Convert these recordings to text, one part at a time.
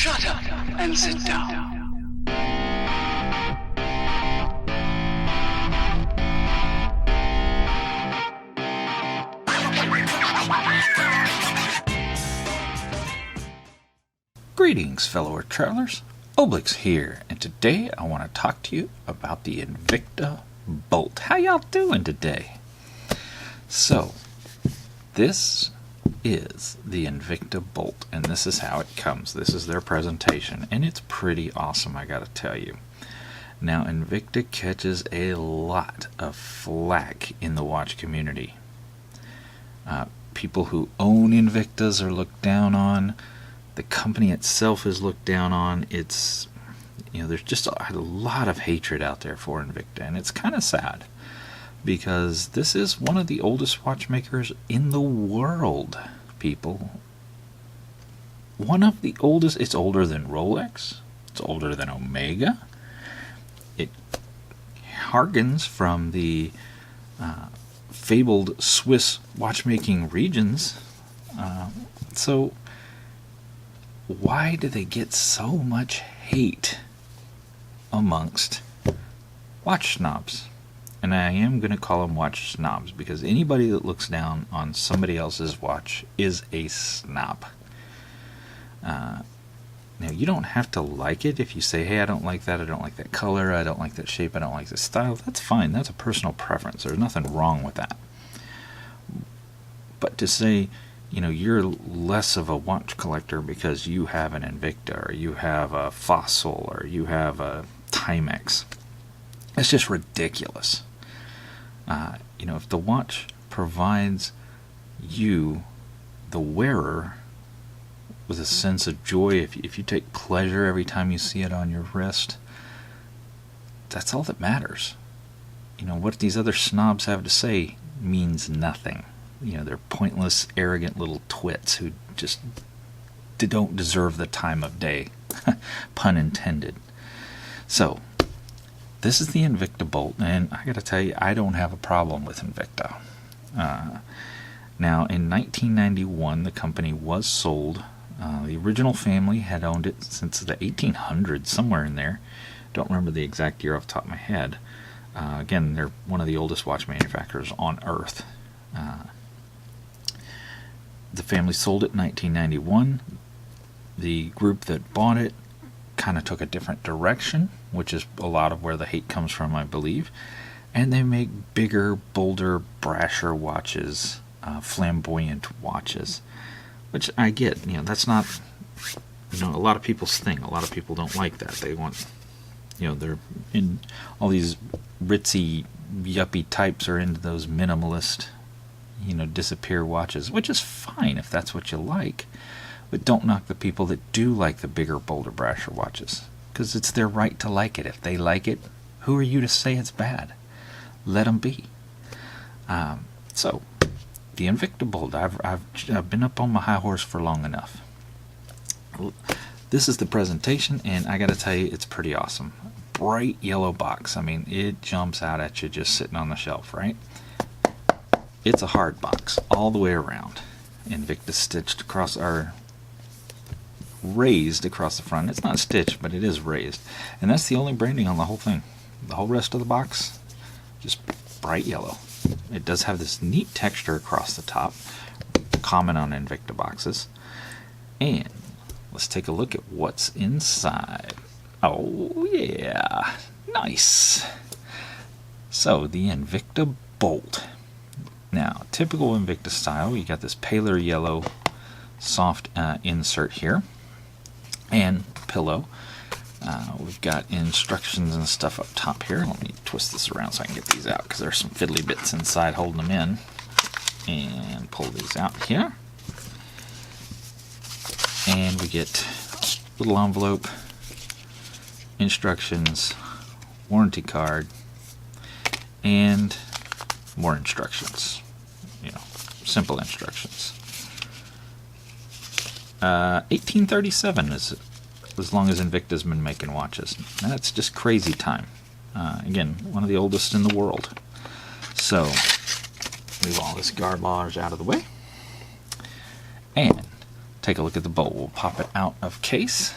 Shut up and sit down. Greetings, fellow travelers. Oblix here, and today I want to talk to you about the Invicta Bolt. How y'all doing today? So, this is the Invicta Bolt, and this is how it comes. This is their presentation, and it's pretty awesome, I gotta tell you. Now, Invicta catches a lot of flack in the watch community. People who own Invictas are looked down on. The company itself is looked down on. It's, there's just a lot of hatred out there for Invicta, and it's kind of sad because this is one of the oldest watchmakers in the world, people. One of the oldest. It's older than Rolex. It's older than Omega. It harkens from the fabled Swiss watchmaking regions. So why do they get so much hate amongst watch snobs? And I am going to call them watch snobs because anybody that looks down on somebody else's watch is a snob. Now, you don't have to like it. If you say, hey, I don't like that, I don't like that color, I don't like that shape, I don't like this style, that's fine. That's a personal preference. There's nothing wrong with that. But to say, you're less of a watch collector because you have an Invicta, or you have a Fossil, or you have a Timex, it's just ridiculous. If the watch provides you, the wearer, with a sense of joy, if you take pleasure every time you see it on your wrist, that's all that matters. What these other snobs have to say means nothing. They're pointless, arrogant little twits who just don't deserve the time of day. Pun intended. So, this is the Invicta Bolt, and I gotta tell you, I don't have a problem with Invicta. Now, in 1991, the company was sold. The original family had owned it since the 1800s, somewhere in there. Don't remember the exact year off the top of my head. Again, they're one of the oldest watch manufacturers on Earth. The family sold it in 1991. The group that bought it kind of took a different direction, which is a lot of where the hate comes from, I believe. And they make bigger, bolder, brasher watches, flamboyant watches. Which I get, that's not, a lot of people's thing. A lot of people don't like that. They want, they're in all these ritzy, yuppie types are into those minimalist, disappear watches, which is fine if that's what you like. But don't knock the people that do like the bigger, bolder, brasher watches, because it's their right to like it. If they like it, who are you to say it's bad? Let them be. So, the Invicta Bolt. I've been up on my high horse for long enough. This is the presentation, and I got to tell you, it's pretty awesome. Bright yellow box. I mean, it jumps out at you just sitting on the shelf, right? It's a hard box all the way around. Invicta stitched across, or raised across the front. It's not stitched, but it is raised, and that's the only branding on the whole thing. The whole rest of the box, just bright yellow. It does have this neat texture across the top, common on Invicta boxes. And let's take a look at what's inside. Oh yeah, nice. So the Invicta Bolt. Now, typical Invicta style, you got this paler yellow soft insert here, and pillow. We've got instructions and stuff up top here. Let me twist this around so I can get these out, because there's some fiddly bits inside holding them in. And pull these out here. And we get a little envelope, instructions, warranty card, and more instructions. Simple instructions. 1837 is as long as Invicta's been making watches. That's just crazy time. Again, one of the oldest in the world. So, move all this garbage out of the way. And take a look at the bolt. We'll pop it out of case.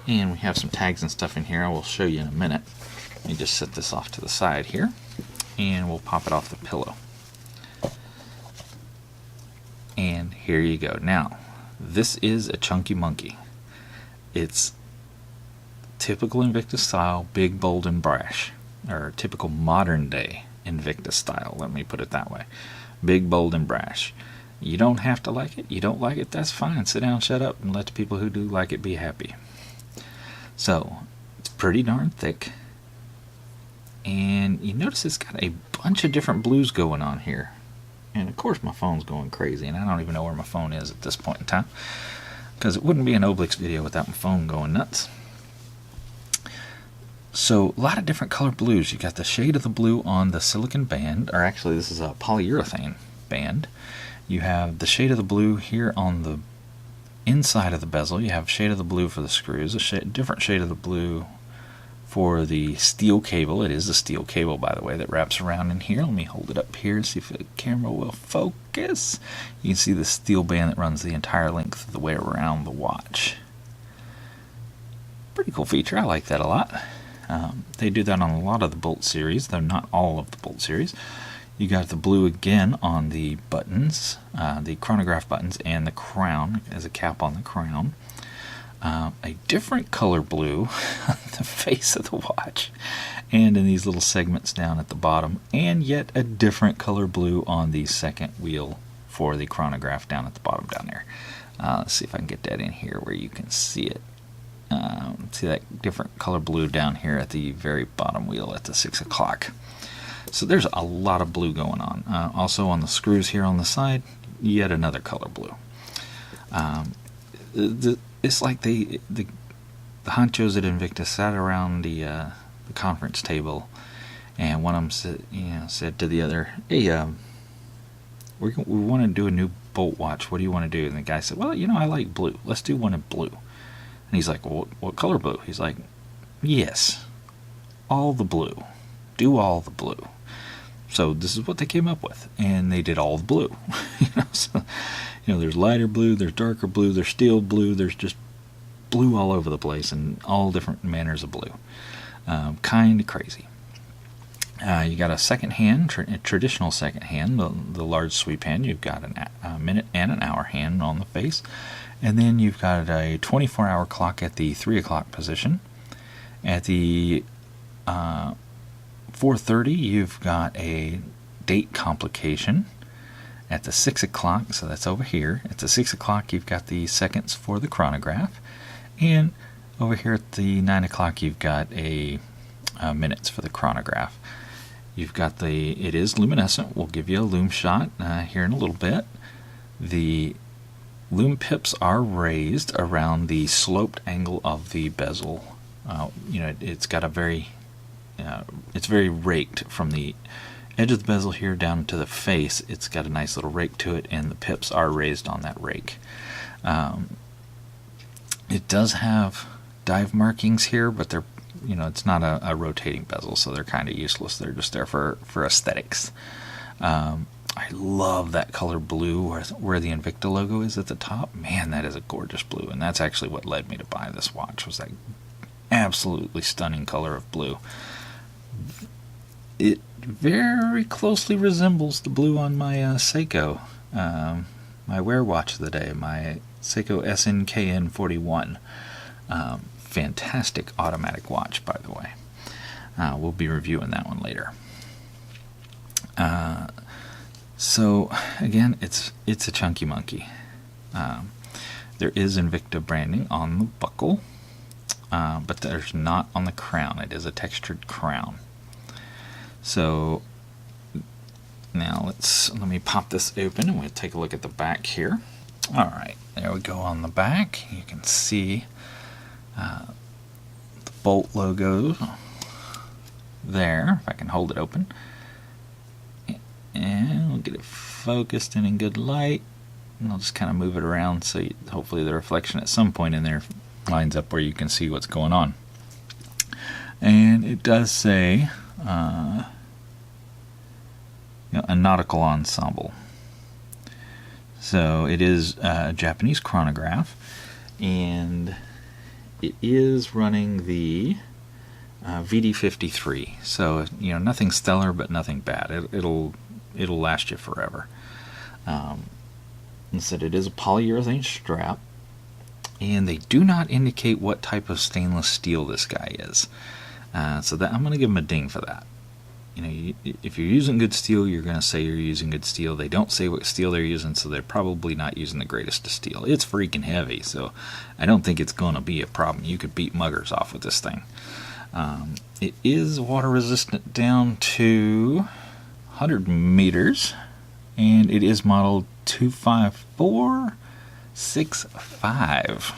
And we have some tags and stuff in here I will show you in a minute. Let me just set this off to the side here, and we'll pop it off the pillow. And here you go. Now, this is a chunky monkey. It's typical Invicta style, big, bold, and brash. Or typical modern day Invicta style, let me put it that way. Big, bold, and brash. You don't have to like it. You don't like it, that's fine. Sit down, shut up, and let the people who do like it be happy. So, it's pretty darn thick. And you notice it's got a bunch of different blues going on here. And of course my phone's going crazy, and I don't even know where my phone is at this point in time, because it wouldn't be an Oblix video without my phone going nuts. So a lot of different color blues. You got the shade of the blue on the silicon band, or actually this is a polyurethane band. You have the shade of the blue here on the inside of the bezel. You have shade of the blue for the screws, a different shade of the blue for the steel cable. It is a steel cable, by the way, that wraps around in here. Let me hold it up here, see if the camera will focus. You can see the steel band that runs the entire length of the way around the watch. Pretty cool feature. I like that a lot. They do that on a lot of the Bolt series, though not all of the Bolt series. You got the blue again on the buttons, the chronograph buttons, and the crown as a cap on the crown. A different color blue on the face of the watch, and in these little segments down at the bottom, and yet a different color blue on the second wheel for the chronograph down at the bottom down there. Let's see if I can get that in here where you can see it. See that different color blue down here at the very bottom wheel at the 6 o'clock. So there's a lot of blue going on. Also on the screws here on the side, yet another color blue. It's like the honchos at Invicta sat around the conference table, and one of them said to the other, "Hey, we want to do a new Bolt watch. What do you want to do?" And the guy said, "Well, I like blue. Let's do one in blue." And he's like, "Well, what color blue?" He's like, "Yes, all the blue. Do all the blue." So this is what they came up with, and they did all the blue. So, there's lighter blue, there's darker blue, there's steel blue, there's just blue all over the place, and all different manners of blue. Kind of crazy. You got a second hand, traditional second hand, the large sweep hand. You've got a minute and an hour hand on the face, and then you've got a 24-hour clock at the 3 o'clock position. At the 4:30, you've got a date complication. At the 6 o'clock, so that's over here, at the 6 o'clock you've got the seconds for the chronograph, and over here at the 9 o'clock you've got a minutes for the chronograph. You've got it is luminescent. We'll give you a lume shot here in a little bit. The lume pips are raised around the sloped angle of the bezel. It's got it's very raked from the edge of the bezel here down to the face. It's got a nice little rake to it, and the pips are raised on that rake. It does have dive markings here, but they're it's not a rotating bezel, so they're kind of useless. They're just there for aesthetics. I love that color blue where the Invicta logo is at the top. Man, that is a gorgeous blue, and that's actually what led me to buy this watch, was that absolutely stunning color of blue. It very closely resembles the blue on my Seiko, my wear watch of the day, my Seiko SNKN 41. Fantastic automatic watch, by the way. We'll be reviewing that one later. So again, it's a chunky monkey. There is Invicta branding on the buckle, but there's not on the crown. It is a textured crown. So now let me pop this open, and we'll take a look at the back here. All right, there we go on the back. You can see the Bolt logo there, if I can hold it open. And we'll get it focused and in good light. And I'll just kind of move it around so hopefully the reflection at some point in there lines up where you can see what's going on. And it does say a nautical ensemble. So it is a Japanese chronograph, and it is running the VD53, so nothing stellar, but nothing bad. It'll last you forever. Instead, it is a polyurethane strap, and they do not indicate what type of stainless steel this guy is. So that I'm going to give them a ding for that. If you're using good steel, you're going to say you're using good steel. They don't say what steel they're using, so they're probably not using the greatest of steel. It's freaking heavy, so I don't think it's going to be a problem. You could beat muggers off with this thing. It is water resistant down to 100 meters, and it is modeled 25465.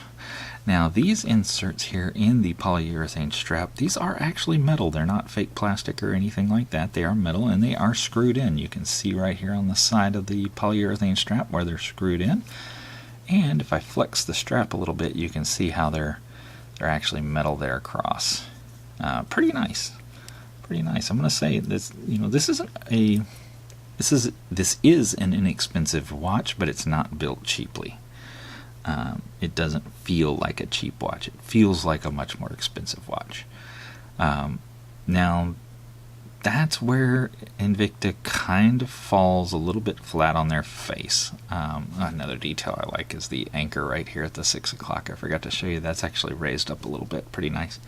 Now, these inserts here in the polyurethane strap, these are actually metal. They're not fake plastic or anything like that. They are metal, and they are screwed in. You can see right here on the side of the polyurethane strap where they're screwed in. And if I flex the strap a little bit, you can see how they're actually metal there across. Pretty nice. Pretty nice. I'm going to say this. This is an inexpensive watch, but it's not built cheaply. It doesn't feel like a cheap watch. It feels like a much more expensive watch. Now, that's where Invicta kind of falls a little bit flat on their face. Another detail I like is the anchor right here at the 6 o'clock. I forgot to show you. That's actually raised up a little bit. Pretty nice.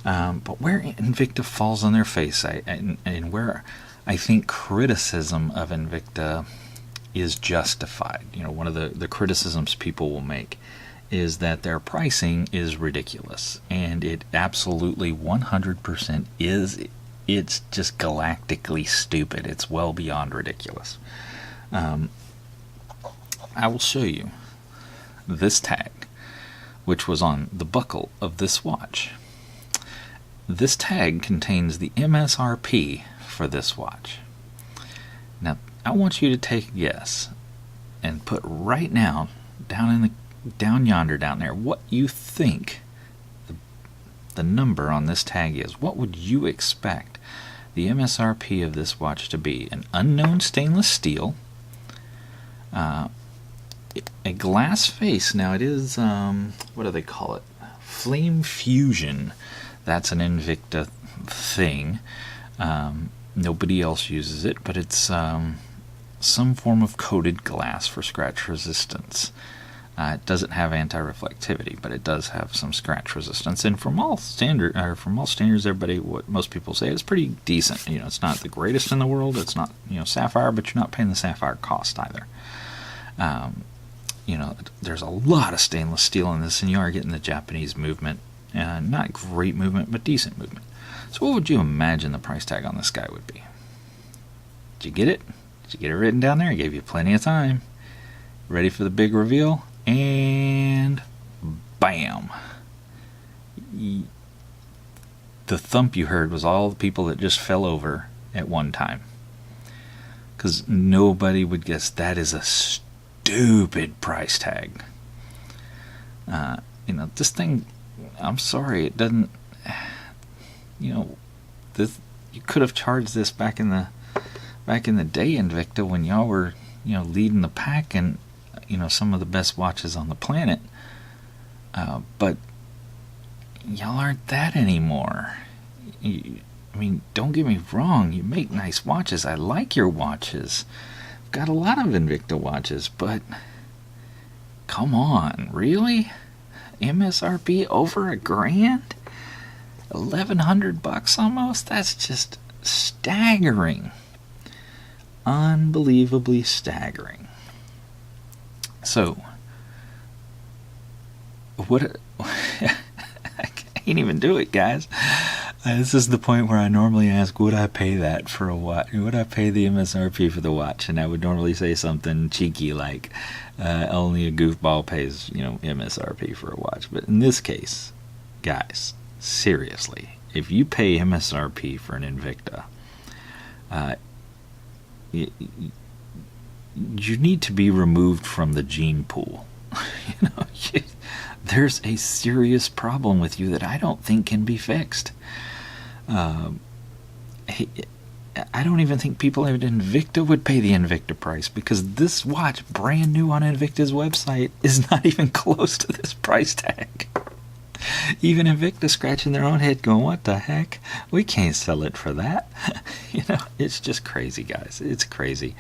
But where Invicta falls on their face, and where I think criticism of Invicta is justified. One of the criticisms people will make is that their pricing is ridiculous, and it absolutely 100% is. It's just galactically stupid. It's well beyond ridiculous. I will show you this tag, which was on the buckle of this watch. This tag contains the MSRP for this watch. Now, I want you to take a guess and put right now down yonder down there what you think the number on this tag is. What would you expect the MSRP of this watch to be? An unknown stainless steel, a glass face. Now it is what do they call it? Flame Fusion. That's an Invicta thing. Nobody else uses it, but it's some form of coated glass for scratch resistance. It doesn't have anti-reflectivity, but it does have some scratch resistance. And from all standards, everybody, what most people say, it's pretty decent. It's not the greatest in the world. It's not sapphire, but you're not paying the sapphire cost either. There's a lot of stainless steel in this, and you are getting the Japanese movement. Not great movement, but decent movement. So what would you imagine the price tag on this guy would be? Did you get it? Did you get it written down there? I gave you plenty of time. Ready for the big reveal? And bam! The thump you heard was all the people that just fell over at one time. Because nobody would guess that is a stupid price tag. This thing, I'm sorry, it doesn't... you could have charged this back in the day, Invicta, when y'all were leading the pack and some of the best watches on the planet. But y'all aren't that anymore. Don't get me wrong, you make nice watches. I like your watches. I've got a lot of Invicta watches, but come on, really? MSRP over $1,000? $1,100 almost? That's just staggering. Unbelievably staggering. So, what? I can't even do it, guys. This is the point where I normally ask, would I pay that for a watch? Would I pay the MSRP for the watch? And I would normally say something cheeky like, only a goofball pays, MSRP for a watch. But in this case, guys, seriously, if you pay MSRP for an Invicta, you need to be removed from the gene pool. There's a serious problem with you that I don't think can be fixed. I don't even think people at Invicta would pay the Invicta price, because this watch, brand new on Invicta's website, is not even close to this price tag. Even Invicta scratching their own head going, what the heck? We can't sell it for that. It's just crazy, guys. It's crazy.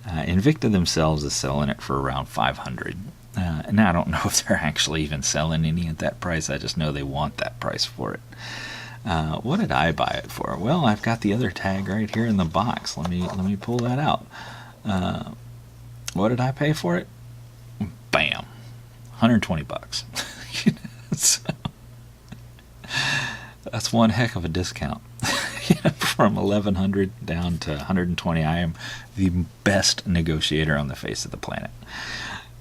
Invicta themselves is selling it for around $500. And I don't know if they're actually even selling any at that price. I just know they want that price for it. What did I buy it for? Well, I've got the other tag right here in the box. Let me pull that out. What did I pay for it? Bam, $120. So, that's one heck of a discount. From $1,100 down to $120. I am the best negotiator on the face of the planet.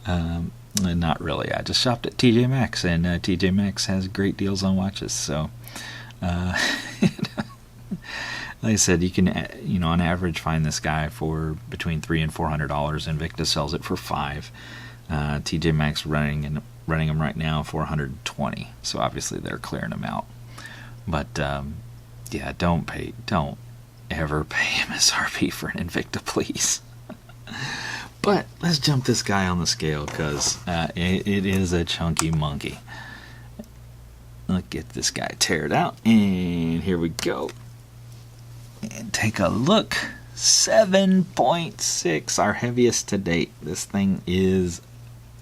Not really. I just shopped at TJ Maxx, and TJ Maxx has great deals on watches. So, like I said, you can, on average, find this guy for between $300 and $400. Invicta sells it for $5. TJ Maxx running them right now for $120. So obviously they're clearing them out. But yeah, don't ever pay MSRP for an Invicta, please. But let's jump this guy on the scale, because it is a chunky monkey. Let's get this guy teared out, and here we go. And take a look. 7.6, our heaviest to date. This thing is,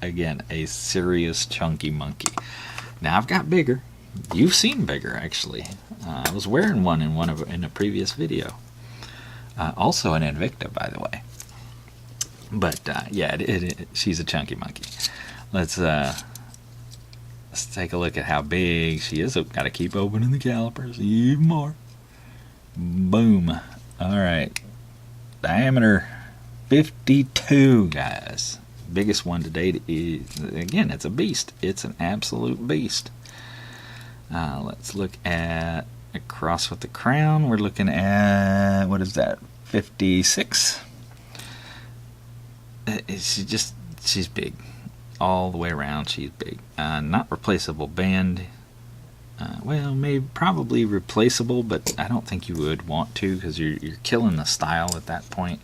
again, a serious chunky monkey. Now, I've got bigger. You've seen bigger, actually. I was wearing one in a previous video. Also an Invicta, by the way. But yeah, she's a chunky monkey. Let's take a look at how big she is. Oh, gotta keep opening the calipers even more. Boom. All right. Diameter 52, guys. Biggest one to date is, again, it's a beast. It's an absolute beast. Let's look at across with the crown. We're looking at, what is that, 56? She's big. All the way around, she's big. Not replaceable band. Well, maybe probably replaceable, but I don't think you would want to, because you're killing the style at that point.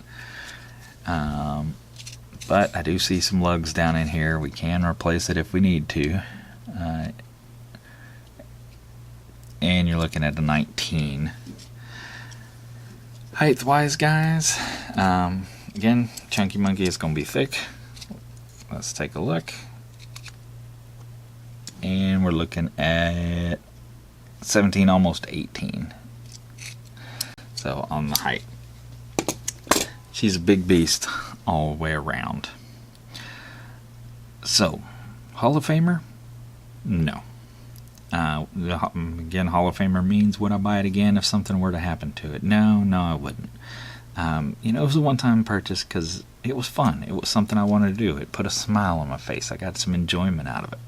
But I do see some lugs down in here. We can replace it if we need to. And you're looking at a 19. Height-wise, guys, again, chunky monkey is going to be thick. Let's take a look. And we're looking at 17, almost 18. So on the height. She's a big beast all the way around. So, Hall of Famer? No. Again, Hall of Famer means, would I buy it again if something were to happen to it? No, I wouldn't. It was a one-time purchase because it was fun. It was something I wanted to do. It put a smile on my face. I got some enjoyment out of it.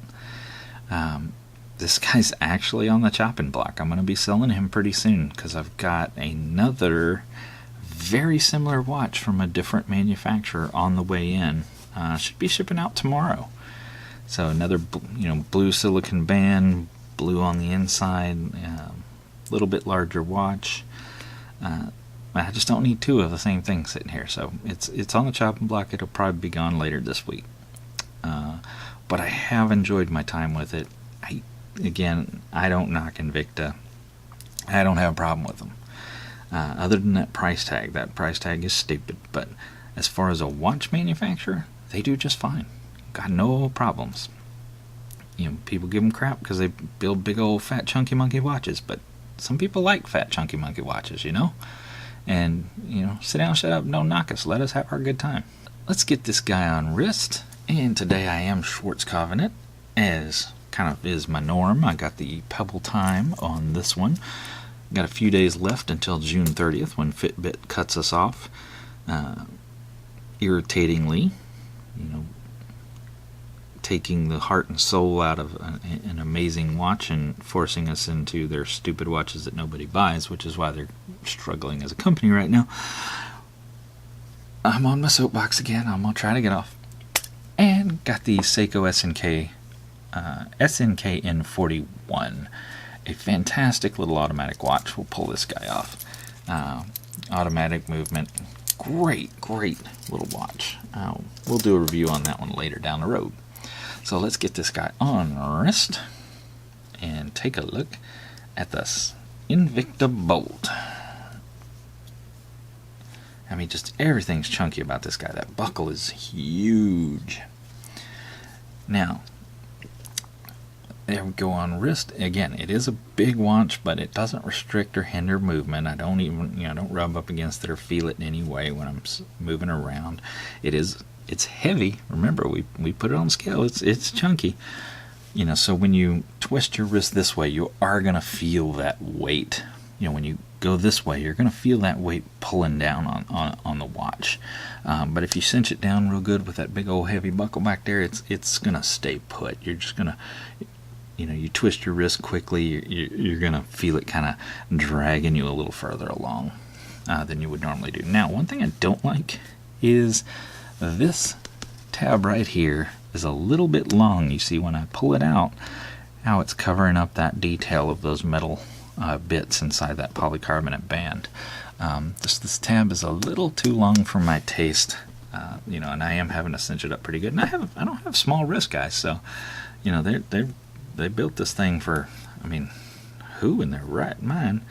This guy's actually on the chopping block. I'm going to be selling him pretty soon because I've got another very similar watch from a different manufacturer on the way in. Should be shipping out tomorrow. So another, blue silicon band, blue on the inside, little bit larger watch. I just don't need two of the same thing sitting here. So it's on the chopping block. It'll probably be gone later this week. But I have enjoyed my time with it. I don't knock Invicta. I don't have a problem with them. Other than that price tag is stupid. But as far as a watch manufacturer, they do just fine. Got no problems. People give them crap because they build big old fat chunky monkey watches, but some people like fat chunky monkey watches, And, sit down, shut up, don't knock us. Let us have our good time. Let's get this guy on wrist. And today I am Schwarzkopfing it, as kind of is my norm. I got the Pebble time on this one. Got a few days left until June 30th when Fitbit cuts us off. Irritatingly, taking the heart and soul out of an amazing watch and forcing us into their stupid watches that nobody buys, which is why they're struggling as a company right now. I'm on my soapbox again. I'm going to try to get off. And got the Seiko SNK N41. A fantastic little automatic watch. We'll pull this guy off. Automatic movement. Great little watch. We'll do a review on that one later down the road. So let's get this guy on wrist. and take a look at the Invicta Bolt. I mean, just everything's chunky about this guy. That buckle is huge. Now, there we go on wrist. Again, it is a big watch, but it doesn't restrict or hinder movement. I don't even, I don't rub up against it or feel it in any way when I'm moving around. It's heavy. Remember, we put it on scale. It's chunky. So when you twist your wrist this way, you are going to feel that weight. When you go this way, you're going to feel that weight pulling down on the watch. But if you cinch it down real good with that big old heavy buckle back there, it's going to stay put. You're just going to, you twist your wrist quickly, you're going to feel it kind of dragging you a little further along than you would normally do. Now, one thing I don't like is this tab right here is a little bit long. You see when I pull it out, how it's covering up that detail of those metal bits inside that polycarbonate band. This tab is a little too long for my taste, and I am having to cinch it up pretty good. And I don't have small wrists, guys, so they built this thing for, who in their right mind?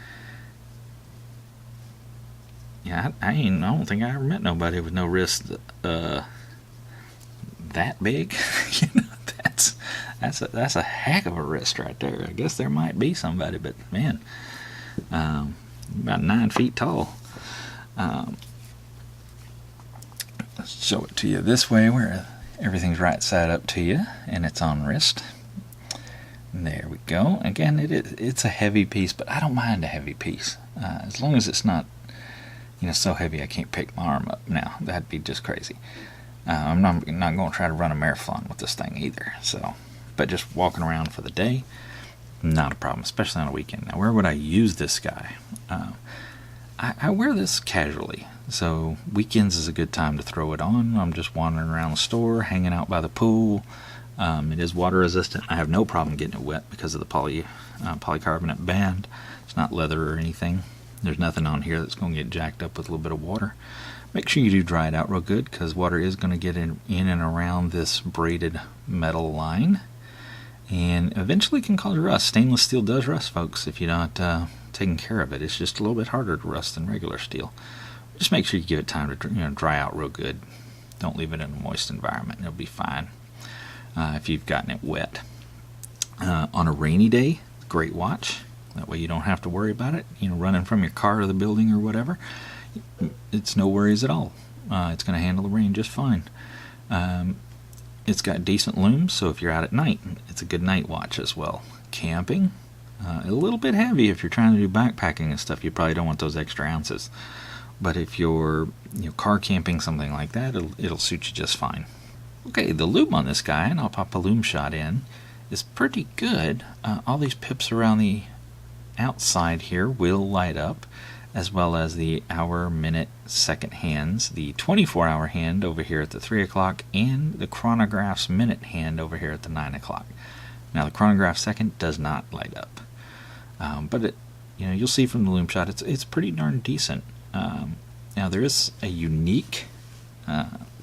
Yeah, I don't think I ever met nobody with no wrist that big. That's a heck of a wrist right there. I guess there might be somebody, but man, about 9 feet tall. Let's show it to you this way where everything's right side up to you and it's on wrist. There we go. Again, it's a heavy piece, but I don't mind a heavy piece as long as it's not so heavy I can't pick my arm up. Now that'd be just crazy. I'm not going to try to run a marathon with this thing either. But just walking around for the day, not a problem, especially on a weekend. Now, where would I use this guy? I wear this casually, so weekends is a good time to throw it on. I'm just wandering around the store, hanging out by the pool. It is water resistant. I have no problem getting it wet because of the polycarbonate band. It's not leather or anything. There's nothing on here that's going to get jacked up with a little bit of water. Make sure you do dry it out real good because water is going to get in and around this braided metal line and eventually can cause rust. Stainless steel does rust, folks, if you're not taking care of it. It's just a little bit harder to rust than regular steel. Just make sure you give it time to dry out real good. Don't leave it in a moist environment. It'll be fine if you've gotten it wet. On a rainy day, great watch. That way you don't have to worry about it, running from your car to the building or whatever. It's no worries at all. It's going to handle the rain just fine. It's got decent looms, so if you're out at night, it's a good night watch as well. Camping, a little bit heavy if you're trying to do backpacking and stuff. You probably don't want those extra ounces. But if you're car camping, something like that, it'll suit you just fine. Okay, the loom on this guy, and I'll pop a loom shot in, is pretty good. All these pips around the outside here will light up, as well as the hour, minute, second hands, the 24-hour hand over here at the 3 o'clock, and the chronograph's minute hand over here at the 9 o'clock. Now the chronograph second does not light up, but you'll see from the loom shot it's pretty darn decent. Now there is a unique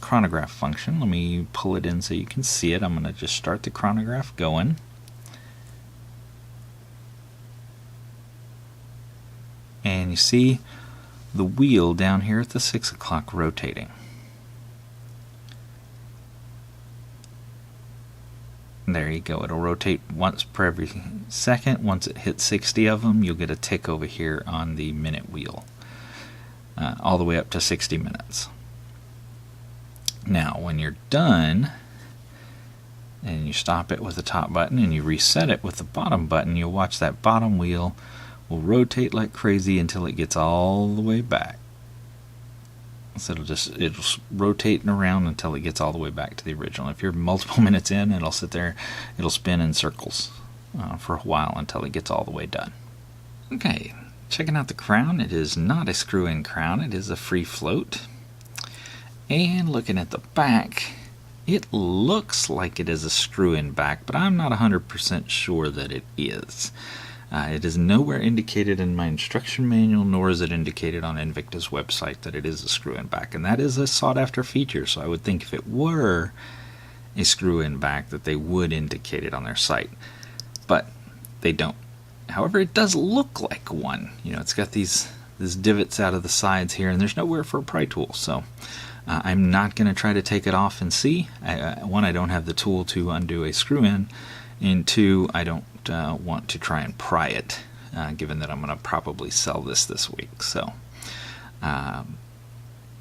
chronograph function. Let me pull it in so you can see it. I'm going to just start the chronograph going. And you see the wheel down here at the 6 o'clock rotating. There you go. It'll rotate once per every second. Once it hits 60 of them, you'll get a tick over here on the minute wheel. All the way up to 60 minutes. Now, when you're done, and you stop it with the top button and you reset it with the bottom button, you'll watch that bottom wheel will rotate like crazy until it gets all the way back. So it'll rotate around until it gets all the way back to the original. If you're multiple minutes in, it'll sit there, it'll spin in circles for a while until it gets all the way done. Okay, checking out the crown. It is not a screw-in crown, it is a free float. And looking at the back, it looks like it is a screw-in back, but I'm not 100% sure that it is. It is nowhere indicated in my instruction manual, nor is it indicated on Invicta's website that it is a screw-in back, and that is a sought-after feature, so I would think if it were a screw-in back that they would indicate it on their site. But they don't. However, it does look like one. You know, it's got these divots out of the sides here, and there's nowhere for a pry tool. So I'm not going to try to take it off and see. One, I don't have the tool to undo a screw in, and two, I don't want to try and pry it, given that I'm going to probably sell this week. So well,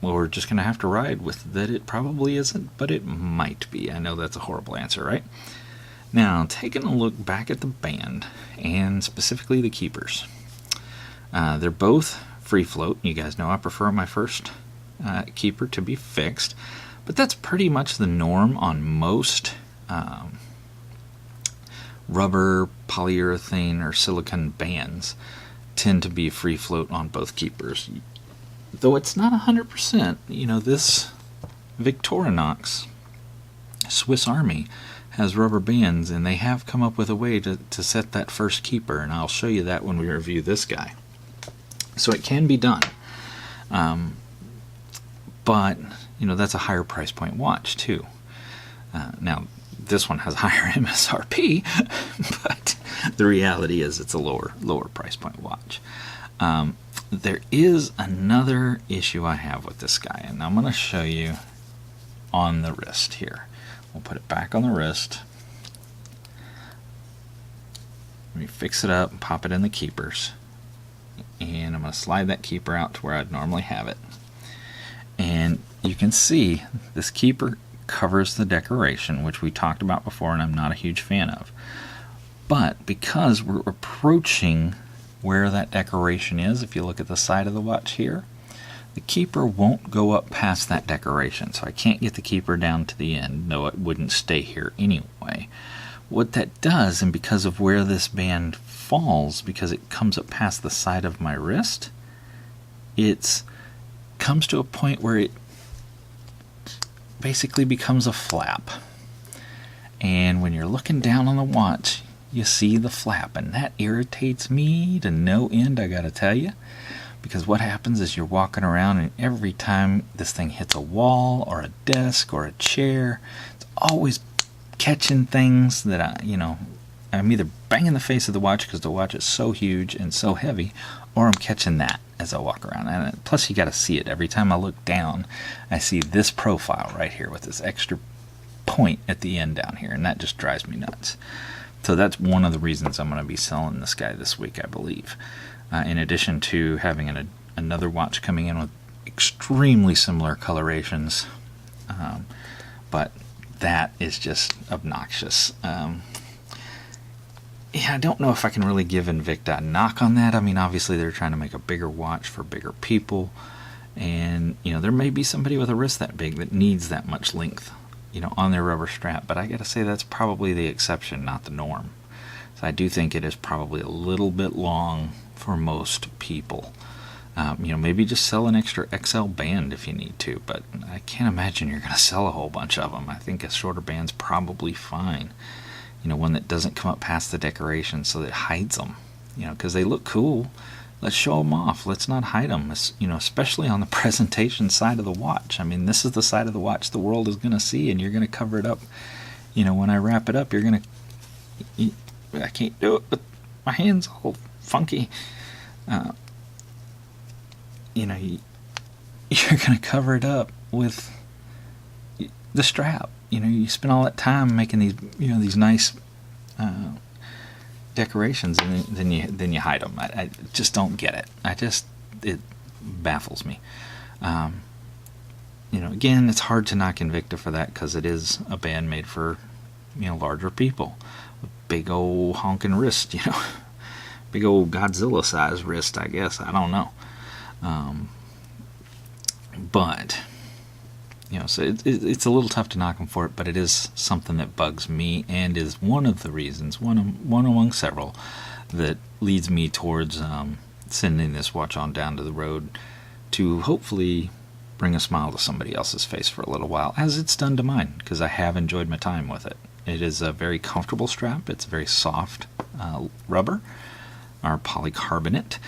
we're just going to have to ride with that. It probably isn't, but it might be. I know that's a horrible answer, right? Now, taking a look back at the band, and specifically the keepers. They're both free float. You guys know I prefer my first keeper to be fixed, but that's pretty much the norm on most rubber, polyurethane, or silicone bands. Tend to be free float on both keepers. Though it's not 100%, you know, this Victorinox Swiss Army has rubber bands, and they have come up with a way to set that first keeper, and I'll show you that when we review this guy. So it can be done. But, you know, that's a higher price point watch, too. Now, this one has higher MSRP, but the reality is it's a lower price point watch. There is another issue I have with this guy, and I'm going to show you on the wrist here. We'll put it back on the wrist. Let me fix it up and pop it in the keepers. And I'm going to slide that keeper out to where I'd normally have it. And you can see this keeper covers the decoration, which we talked about before and I'm not a huge fan of. But because we're approaching where that decoration is, if you look at the side of the watch here, the keeper won't go up past that decoration, so I can't get the keeper down to the end, though it wouldn't stay here anyway. What that does, and because of where this band falls, because it comes up past the side of my wrist, it comes to a point where it basically becomes a flap. And when you're looking down on the watch, you see the flap, and that irritates me to no end, I gotta tell you. Because what happens is you're walking around, and every time this thing hits a wall or a desk or a chair, it's always catching things that I'm either banging the face of the watch because the watch is so huge and so heavy, or I'm catching that as I walk around. And plus, you got to see it. Every time I look down, I see this profile right here with this extra point at the end down here, and that just drives me nuts. So that's one of the reasons I'm going to be selling this guy this week, I believe. In addition to having another watch coming in with extremely similar colorations, but that is just obnoxious. Yeah, I don't know if I can really give Invicta a knock on that. I mean, obviously they're trying to make a bigger watch for bigger people, and there may be somebody with a wrist that big that needs that much length, on their rubber strap. But I got to say that's probably the exception, not the norm. So I do think it is probably a little bit long for most people. Maybe just sell an extra XL band if you need to, but I can't imagine you're going to sell a whole bunch of them. I think a shorter band's probably fine. One that doesn't come up past the decoration so that it hides them, because they look cool. Let's show them off. Let's not hide them, especially on the presentation side of the watch. I mean, this is the side of the watch the world is going to see, and you're going to cover it up. When I wrap it up, you're going to... I can't do it, but my hand's all funky. You're going to cover it up with the strap. You spend all that time making these, these nice decorations, and then you hide them. I just don't get it. It baffles me. Again, it's hard to knock Invicta for that because it is a band made for, larger people. Big old honking wrist, big old Godzilla size wrist, I guess. I don't know. But so it's a little tough to knock them for it, but it is something that bugs me and is one of the reasons, one among several, that leads me towards sending this watch on down to the road to hopefully bring a smile to somebody else's face for a little while, as it's done to mine, because I have enjoyed my time with it. It is a very comfortable strap. It's very soft rubber, or polycarbonate.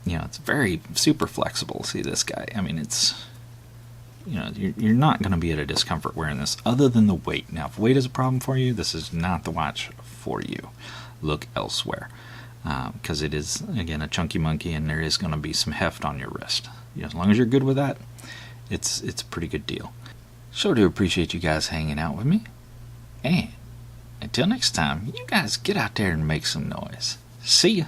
It's very super flexible. See this guy? I mean, it's you're not going to be at a discomfort wearing this other than the weight. Now, if weight is a problem for you, this is not the watch for you. Look elsewhere, because it is, again, a chunky monkey, and there is going to be some heft on your wrist. As long as you're good with that, it's a pretty good deal. Sure do appreciate you guys hanging out with me, and until next time, you guys get out there and make some noise. See ya.